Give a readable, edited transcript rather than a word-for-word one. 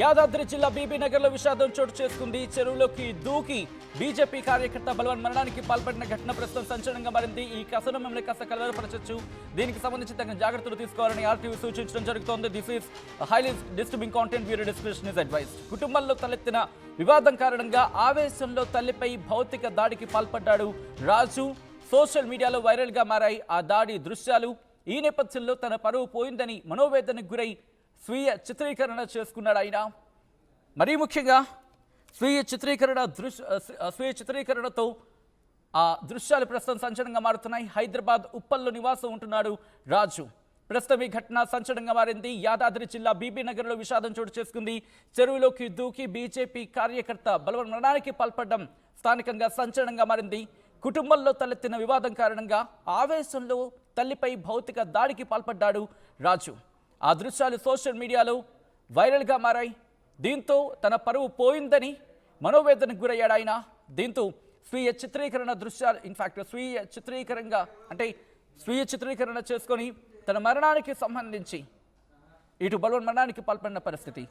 యాదాద్రి జిల్లా బీబీ నగర్లో విషాదం చోటు చేసుకుంది. చెరువులోకి దూకి బీజేపీ కార్యకర్త బలవన్ మరణానికి పాల్పడిన ఘటన ప్రస్తుతం సంచలనంగా మారింది. ఈ కథను మిమ్మల్ని కాస్త కలవరపరచొచ్చు. దీనికి సంబంధించి తగిన జాగ్రత్తలు తీసుకోవాలని ఆర్టీవీ సూచించడం జరుగుతోంది. This is highly disturbing content. Bureau description is advised. కుటుంబంలో తలెత్తిన వివాదం కారణంగా ఆవేశంలో తల్లిపై భౌతిక దాడికి పాల్పడ్డాడు రాజు. సోషల్ మీడియాలో వైరల్ గా మారాయి ఆ దాడి దృశ్యాలు. ఈ నేపథ్యంలో తన పరువు పోయిందని మనోవేదనకు గురై స్వీయ చిత్రీకరణ చేసుకున్నాడు ఆయన. మరీ ముఖ్యంగా స్వీయ చిత్రీకరణతో ఆ దృశ్యాలు ప్రస్తుతం సంచలనంగా మారుతున్నాయి. హైదరాబాద్ ఉప్పల్లో నివాసం ఉంటున్నాడు రాజు. ప్రస్తుతం ఈ ఘటన సంచలనంగా మారింది. యాదాద్రి జిల్లా బీబీ నగర్లో విషాదం చోటు చేసుకుంది. చెరువులోకి దూకి బీజేపీ కార్యకర్త బలవన్ మరణానికి పాల్పడడం స్థానికంగా సంచలనంగా మారింది. కుటుంబంలో తలెత్తిన వివాదం కారణంగా ఆవేశంలో తల్లిపై భౌతిక దాడికి పాల్పడ్డాడు రాజు. ఆ దృశ్యాలు సోషల్ మీడియాలో వైరల్గా మారాయి. దీంతో తన పరువు పోయిందని మనోవేదనకు గురయ్యాడు ఆయన. దీంతో స్వీయ చిత్రీకరణ దృశ్యాలు స్వీయ చిత్రీకరణ చేసుకొని తన మరణానికి సంబంధించి ఇటు బలవన్ మరణానికి పాల్పడిన పరిస్థితి.